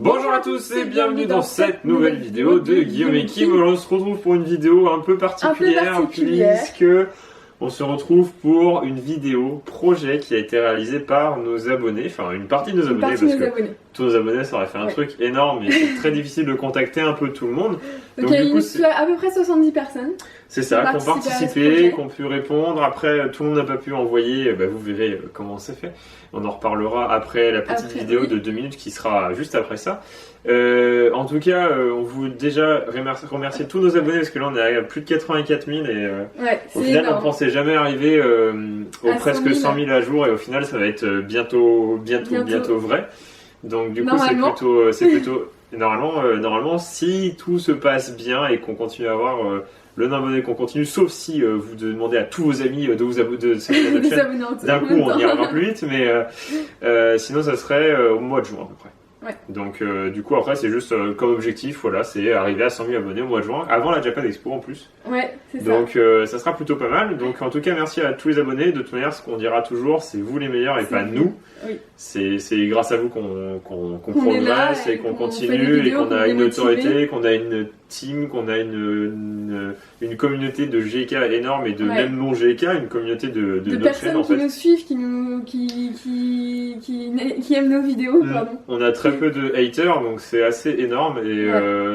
Bonjour à tous et bienvenue dans cette nouvelle vidéo de Guillaume et Kim. On se retrouve pour une vidéo un peu particulière. Puisque on se retrouve pour une vidéo projet qui a été réalisée par nos abonnés, enfin une partie de nos abonnés, parce que tous nos abonnés ça aurait fait un truc énorme et c'est très difficile de contacter un peu tout le monde. Donc il y a à peu près 70 personnes. C'est ça, qui ont participé, qui ont pu répondre. Après, tout le monde n'a pas pu envoyer, vous verrez comment c'est fait. On en reparlera après la petite vidéo de 2 minutes qui sera juste après ça. En tout cas, on vous déjà remercier tous nos abonnés parce que là on est à plus de 84 000 et au final énorme. On pensait jamais arriver aux presque 100 000 à jour et au final ça va être bientôt vrai. Donc du coup c'est plutôt normalement si tout se passe bien et qu'on continue à avoir le nombre d'abonnés qu'on continue, sauf si vous demandez à tous vos amis de vous abonner de cette chaîne. D'un coup, on ira plus vite, mais sinon, ça serait au mois de juin à peu près. Ouais. Donc, du coup, après, c'est juste comme objectif, voilà, c'est arriver à 100 000 abonnés au mois de juin, avant la Japan Expo en plus. Ouais, c'est ça. Donc, ça sera plutôt pas mal. Donc, en tout cas, merci à tous les abonnés. De toute manière, ce qu'on dira toujours, c'est vous les meilleurs et pas nous. Oui. C'est grâce à vous qu'on progresse et qu'on continue et qu'on a une autorité, qu'on a une team, qu'on a une communauté de GK énorme et de même non GK, une communauté de personnes qui nous suivent, qui aiment nos vidéos. Pardon. On a très peu de haters, donc c'est assez énorme et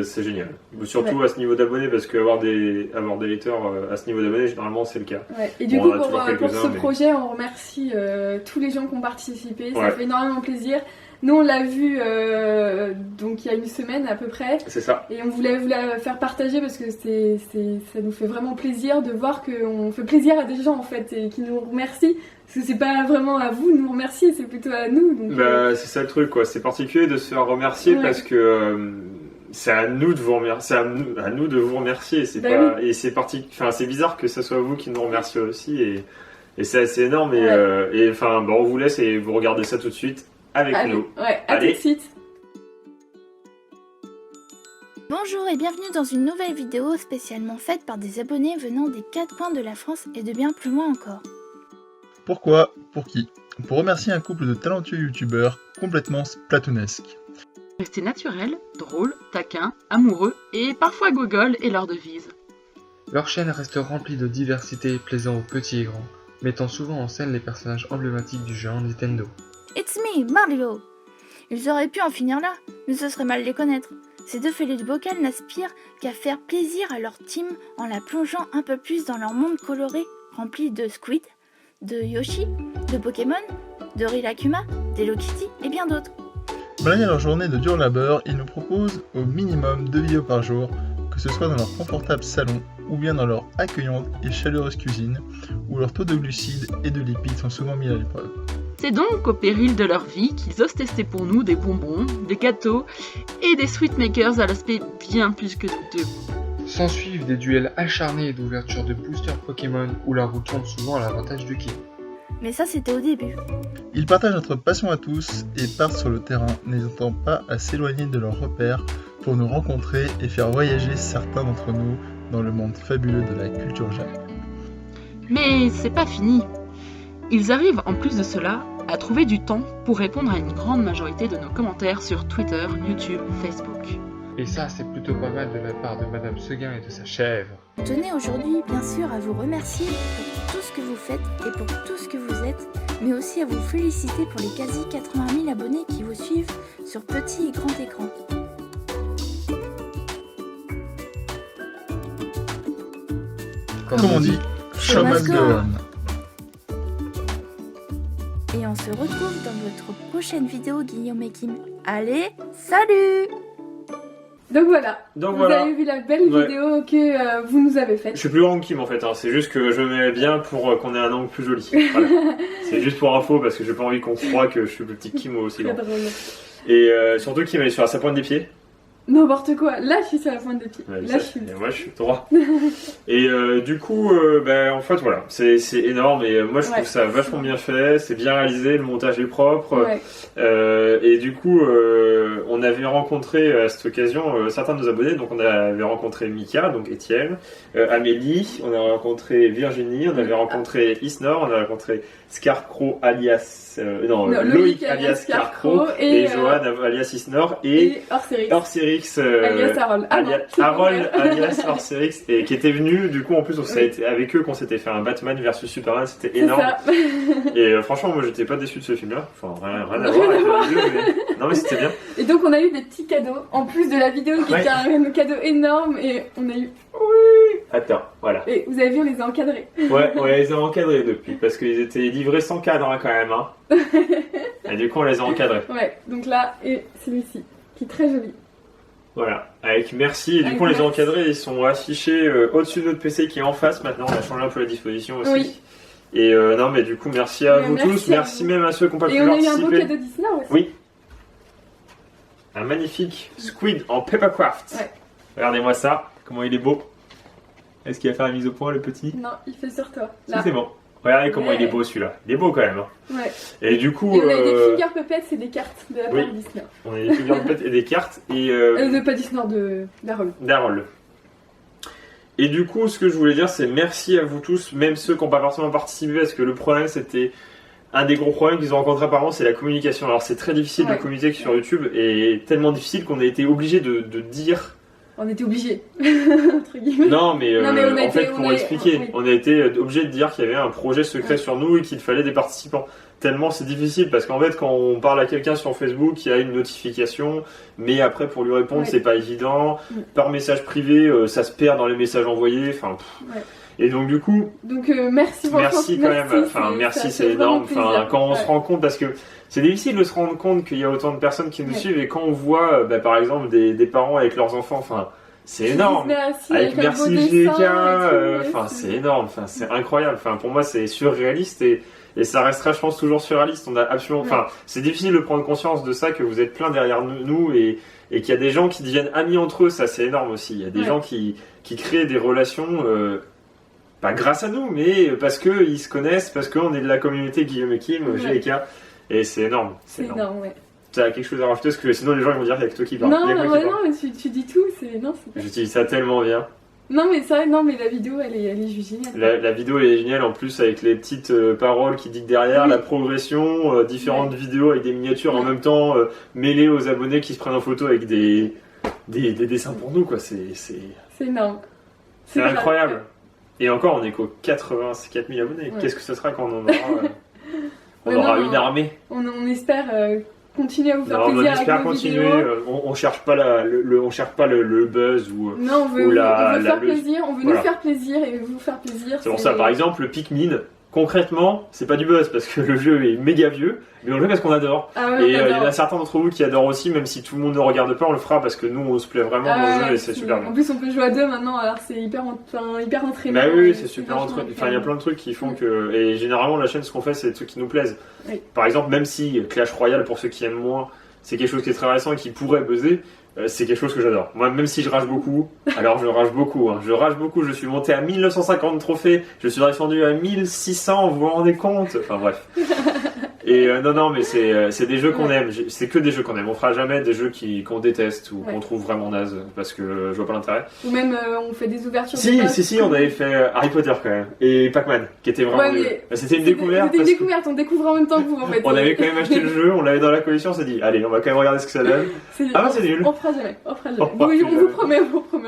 c'est génial. Surtout à ce niveau d'abonnés, parce qu'avoir des haters à ce niveau d'abonnés, généralement c'est le cas. Ouais. Et du coup, pour ce projet, on remercie tous les gens qui ont participé. Ça fait énormément plaisir. Nous on l'a vu donc il y a une semaine à peu près. C'est ça. Et on voulait vous la faire partager parce que ça nous fait vraiment plaisir de voir qu'on fait plaisir à des gens en fait et qui nous remercient. Parce que c'est pas vraiment à vous de nous remercier, c'est plutôt à nous. Donc, c'est ça le truc quoi. C'est particulier de se faire remercier parce que c'est à nous de vous remercier. C'est à nous de vous remercier. C'est et c'est bizarre que ce soit vous qui nous remerciez aussi et c'est assez énorme et on vous laisse et vous regardez ça tout de suite. Avec nous. Ouais, à tout de suite. Bonjour et bienvenue dans une nouvelle vidéo spécialement faite par des abonnés venant des 4 coins de la France et de bien plus loin encore. Pourquoi? Pour qui? Pour remercier un couple de talentueux youtubeurs complètement splatoonesques. Rester naturel, drôle, taquin, amoureux et parfois gogol est leur devise. Leur chaîne reste remplie de diversité plaisant aux petits et grands, mettant souvent en scène les personnages emblématiques du jeu Nintendo. It's me, Mario! Ils auraient pu en finir là, mais ce serait mal les connaître. Ces deux fêlés de bocal n'aspirent qu'à faire plaisir à leur team en la plongeant un peu plus dans leur monde coloré, rempli de Squid, de Yoshi, de Pokémon, de Rilakkuma, d'Hello Kitty et bien d'autres. Malgré leur journée de dur labeur, ils nous proposent au minimum 2 vidéos par jour, que ce soit dans leur confortable salon ou bien dans leur accueillante et chaleureuse cuisine, où leur taux de glucides et de lipides sont souvent mis à l'épreuve. C'est donc au péril de leur vie qu'ils osent tester pour nous des bonbons, des gâteaux et des sweetmakers à l'aspect bien plus que douteux. S'ensuivent des duels acharnés d'ouverture de boosters Pokémon où la roue tourne souvent à l'avantage de qui. Mais ça c'était au début. Ils partagent notre passion à tous et partent sur le terrain, n'hésitant pas à s'éloigner de leurs repères pour nous rencontrer et faire voyager certains d'entre nous dans le monde fabuleux de la culture Jap. Mais c'est pas fini. Ils arrivent en plus de cela à trouver du temps pour répondre à une grande majorité de nos commentaires sur Twitter, YouTube, Facebook. Et ça c'est plutôt pas mal de la part de Madame Seguin et de sa chèvre. Je tenais aujourd'hui bien sûr à vous remercier pour tout ce que vous faites et pour tout ce que vous êtes, mais aussi à vous féliciter pour les quasi 80 000 abonnés qui vous suivent sur petit et grand écran. Comme on dit, show must go on. Et on se retrouve dans votre prochaine vidéo Guillaume et Kim. Allez, salut! Donc voilà, vous avez vu la belle vidéo que vous nous avez faite. Je suis plus grand que Kim en fait, c'est juste que je mets bien pour qu'on ait un angle plus joli. Voilà. C'est juste pour info parce que j'ai pas envie qu'on croie que je suis plus petit que Kim ou aussi grand. Et surtout Kim elle est sur sa pointe des pieds. N'importe quoi. Là, je suis sur la pointe des pieds. Ouais, Là, je suis. et moi, je suis droit. Et du coup, en fait, voilà, c'est énorme. Et moi, je trouve ça vachement bien fait. C'est bien réalisé, le montage est propre. Ouais. Et du coup, on avait rencontré à cette occasion certains de nos abonnés. Donc, on avait rencontré Mika, donc Étienne, Amélie, on a rencontré Virginie, on avait rencontré Isnor, on a rencontré Scarecrow alias Loïc alias Scarecrow et Johan alias Isnor et Orserix alias Harold alias Orserix et qui était venu. Du coup, en plus, ça a été avec eux qu'on s'était fait un Batman versus Superman, c'était énorme. Et franchement, moi, j'étais pas déçu de ce film-là. Enfin, rien à voir avec la vidéo, mais non, mais c'était bien. Et donc, on a eu des petits cadeaux en plus de la vidéo qui était un cadeau énorme et on a eu. Attends, voilà. Et vous avez vu, on les a encadrés. Ouais, on les a encadrés depuis, parce qu'ils étaient livrés sans cadre hein, quand même. Hein. Et du coup, on les a encadrés. Ouais, donc là, et celui-ci, qui est très joli. Voilà, avec merci. Et du coup, on les a encadrés, ils sont affichés au-dessus de notre PC qui est en face maintenant. On a changé un peu la disposition aussi. Oui. Et non, mais du coup, merci à vous tous. Merci même à ceux qui n'ont pas pu participer. Et on a eu un beau cadeau Disney aussi. Oui. Un magnifique squid en papercraft. Ouais. Regardez-moi ça, comment il est beau. Est-ce qu'il va faire la mise au point, le petit? Non, il fait sur toi. Si, c'est bon. Regardez comment il est beau celui-là. Il est beau quand même. Hein. Ouais. Et du coup. Et on a eu des finger puppets et des cartes de la part de Disney. On a des finger puppets et des cartes. Et. Pas Disney, d'Harold. D'Harold. Et du coup, ce que je voulais dire, c'est merci à vous tous, même ceux qui n'ont pas forcément participé, parce que le problème, c'était. Un des gros problèmes qu'ils ont rencontrés apparemment, c'est la communication. Alors, c'est très difficile de communiquer sur YouTube et tellement difficile qu'on a été obligé de dire. On était obligés, entre guillemets. Non, mais en fait, pour expliquer, on a été obligé de dire qu'il y avait un projet secret sur nous et qu'il fallait des participants. Tellement c'est difficile, parce qu'en fait, quand on parle à quelqu'un sur Facebook, il y a une notification, mais après, pour lui répondre, c'est pas évident. Par message privé, ça se perd dans les messages envoyés. Enfin, et donc, du coup. Donc, merci beaucoup. Merci quand même. Enfin, merci, c'est énorme. Enfin, quand on se rend compte, parce que. C'est difficile de se rendre compte qu'il y a autant de personnes qui nous suivent et quand on voit par exemple des parents avec leurs enfants, enfin c'est énorme. Merci, avec merci GK, enfin c'est énorme, enfin c'est incroyable. Enfin pour moi c'est surréaliste et ça restera je pense toujours surréaliste. On a absolument, enfin c'est difficile de prendre conscience de ça, que vous êtes plein derrière nous et qu'il y a des gens qui deviennent amis entre eux, ça c'est énorme aussi. Il y a des gens qui créent des relations. Pas grâce à nous, mais parce qu'ils se connaissent, parce qu'on est de la communauté Guillaume et Kim, GK. Et c'est énorme. C'est énorme, ouais. Tu as quelque chose à rajouter, parce que sinon les gens ils vont dire qu'il y a que toi qui parle. Non, mais tu dis tout, c'est. Non, c'est. J'utilise ça tellement bien. Non, mais ça, mais la vidéo elle est juste géniale. La vidéo elle est géniale en plus avec les petites paroles qui dictent derrière, la progression, différentes vidéos avec des miniatures en même temps mêlées aux abonnés qui se prennent en photo avec des dessins pour nous, quoi. C'est énorme. C'est incroyable. Et encore, on est qu'aux 84 000 abonnés. Qu'est-ce que ce sera quand on en aura on aura une armée. On espère continuer à vous faire plaisir. On espère continuer. On cherche pas le buzz ou. Non, on veut faire plaisir. On veut nous faire plaisir et vous faire plaisir. C'est pour ça, par exemple, le Pikmin. Concrètement, c'est pas du buzz parce que le jeu est méga vieux, mais on le fait parce qu'on adore. Et il y en a certains d'entre vous qui adorent aussi, même si tout le monde ne regarde pas, on le fera parce que nous on se plaît vraiment dans le jeu et c'est super bien. En plus, on peut jouer à deux maintenant, alors c'est hyper entraînant. Bah oui, c'est super entraînant. Enfin, il y a plein de trucs qui font que. Et généralement, la chaîne, ce qu'on fait, c'est des trucs qui nous plaisent. Par exemple, même si Clash Royale, pour ceux qui aiment moins, c'est quelque chose qui est très récent et qui pourrait buzzer. C'est quelque chose que j'adore. Moi, même si je rage beaucoup, alors je rage beaucoup. Je rage beaucoup. Je suis monté à 1950 trophées. Je suis descendu à 1600. Vous vous rendez compte? Enfin bref. Et non, mais c'est des jeux qu'on aime. C'est que des jeux qu'on aime. On fera jamais des jeux qu'on déteste ou qu'on trouve vraiment naze parce que je vois pas l'intérêt. Ou même on fait des ouvertures. Si, on avait fait Harry Potter quand même et Pac-Man qui était vraiment. C'était une découverte. C'était une découverte. On découvre en même temps que vous en fait. On avait quand même acheté le jeu. On l'avait dans la collection. On s'est dit, allez, on va quand même regarder ce que ça donne. C'est nul. On fera jamais. Oui, on vous promet.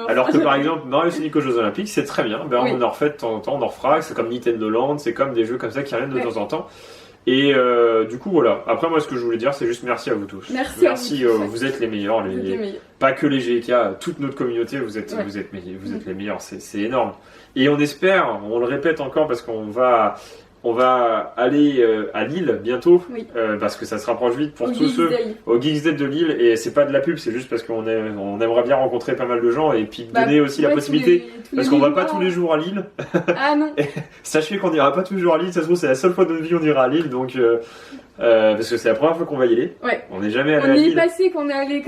Alors que par exemple, Mario Sonic aux Jeux Olympiques, c'est très bien. On en refait de temps en temps, on en refera. C'est comme Nintendo Land, c'est comme des jeux comme ça qui reviennent de temps en temps. Et du coup, voilà. Après, moi, ce que je voulais dire, c'est juste merci à vous tous. Merci à vous tous. Vous êtes les meilleurs. Pas que les GK, toute notre communauté, vous êtes les meilleurs. C'est énorme. Et on espère, on le répète encore parce qu'on va aller à Lille bientôt, parce que ça se rapproche vite pour tous ceux au Geeks Day de Lille, et c'est pas de la pub, c'est juste parce qu'on aimerait bien rencontrer pas mal de gens et puis donner aussi la possibilité, parce qu'on va pas tous les jours à Lille. Ah non. Sachez qu'on ira pas tous les jours à Lille, ça se trouve c'est la seule fois de notre vie on ira à Lille, donc Parce que c'est la première fois qu'on va y aller. Ouais. On n'est jamais allé On à y est Lille. passé quand on est allé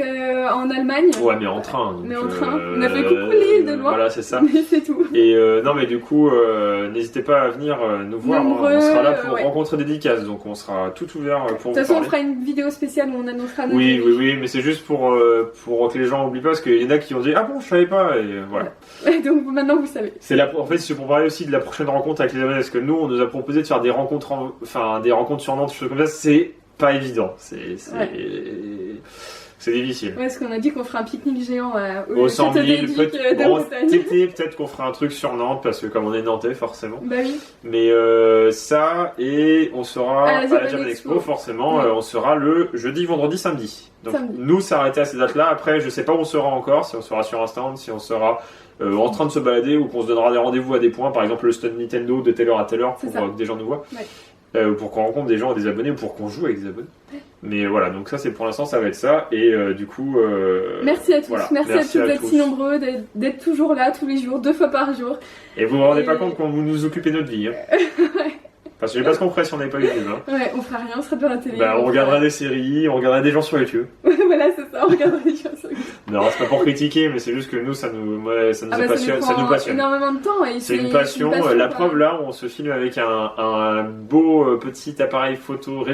en Allemagne. Ouais, mais en train. Mais en train. On a fait coucou Lille de loin. Voilà, c'est ça. Mais c'est tout. Et non, mais du coup, n'hésitez pas à venir nous voir. Nombreux, On sera là pour ouais. rencontrer des dédicaces, donc on sera tout ouvert pour De toute vous façon, on parler. fera une vidéo spéciale où on annoncera nos Oui, avis. oui, oui, mais c'est juste pour que les gens oublient pas, parce qu'il y en a qui ont dit ah bon, je savais pas, et voilà. Donc maintenant, vous savez. En fait, c'est pour parler aussi de la prochaine rencontre avec les abonnés, parce que nous, on nous a proposé de faire des rencontres, des rencontres sur Nantes, des choses comme ça. C'est pas évident. C'est difficile. Ouais, parce qu'on a dit qu'on ferait un pique-nique géant Au 100 000, de Bretagne. peut-être qu'on fera un truc sur Nantes, parce que comme on est nantais, forcément. Bah oui. Mais ça, et on sera À la à la Japan Japan Expo. Expo, forcément, Oui. on sera le jeudi, vendredi, samedi. Donc Samedi. nous, c'est arrêté à ces dates-là. Après, je sais pas où on sera encore, si on sera sur un stand, si on sera en train de se balader, ou qu'on se donnera des rendez-vous à des points, par exemple le stand Nintendo de telle heure à telle heure, pour C'est ça. que des gens nous voient. Ouais. Pour qu'on rencontre des gens, des abonnés, ou pour qu'on joue avec des abonnés. Mais voilà, donc ça, c'est pour l'instant, ça va être ça. Et du coup... Merci à tous, voilà. merci à tous d'être tous. si nombreux, d'être toujours là tous les jours, 2 fois par jour. Et vous vous rendez Et- pas compte quand vous nous occupez notre vie. Hein. Parce que je sais pas ce qu'on ferait si on n'avait pas YouTube. Hein. Ouais, on fera rien, on sera devant la télé. Bah, on regardera des séries, on regardera des gens sur YouTube. Voilà, c'est ça, on regardera des choses. Non, c'est pas pour critiquer, mais c'est juste que nous, ça nous passionne. Ça Ça nous passionne. énormément de temps. Et C'est une passion. La quoi. preuve, là, on se filme avec un beau petit appareil photo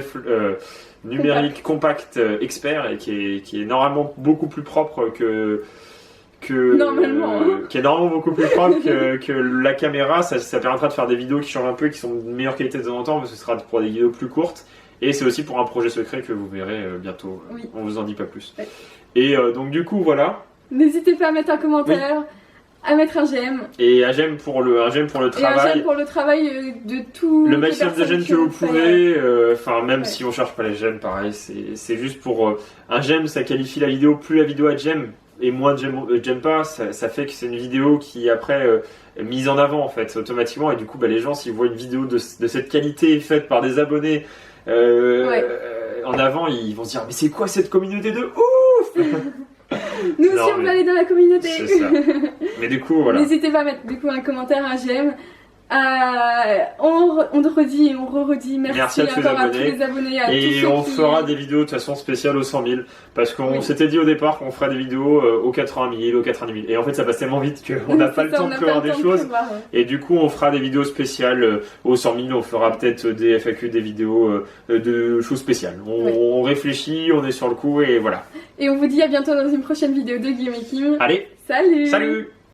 numérique compact expert, et qui est normalement beaucoup plus propre que Normalement, hein. qui est normalement beaucoup plus propre que la caméra. Ça permettra de faire des vidéos qui changent un peu, qui sont de meilleure qualité de temps en temps, mais ce sera pour des vidéos plus courtes. Et c'est aussi pour un projet secret que vous verrez bientôt. Oui. On vous en dit pas plus. Ouais. Et donc du coup, voilà. N'hésitez pas à mettre un commentaire, à mettre un j'aime. Et un j'aime pour le Et un j'aime travail. pour le travail de tout. Le maximum de j'aime que vous pouvez, même Ouais. si on cherche pas les j'aime, pareil, c'est juste pour un j'aime, ça qualifie la vidéo. Plus la vidéo a de j'aime et moins de j'aime pas, ça fait que c'est une vidéo qui est après mise en avant en fait automatiquement, et du coup les gens, s'ils voient une vidéo de cette qualité faite par des abonnés en avant, ils vont se dire mais c'est quoi cette communauté de ouf. Nous aussi, Non, on mais va aller dans la communauté. C'est ça. Mais du coup voilà. N'hésitez pas à mettre du coup un commentaire, un j'aime. On redit et on re-redit merci à tous les encore à tous abonnés. les abonnés, à tous Et ceux on qui... fera des vidéos de toute façon spéciales aux 100 000, parce qu'on Oui. s'était dit au départ qu'on ferait des vidéos aux 80 000, aux 90 000, et en fait ça passe tellement vite qu'on n'a pas le temps de prévoir des choses, et du coup on fera des vidéos spéciales aux 100 000, on fera peut-être des FAQ, des vidéos de choses spéciales. On réfléchit, on est sur le coup, et voilà. Et on vous dit à bientôt dans une prochaine vidéo de Guillaume et Kim. Allez, Salut. salut!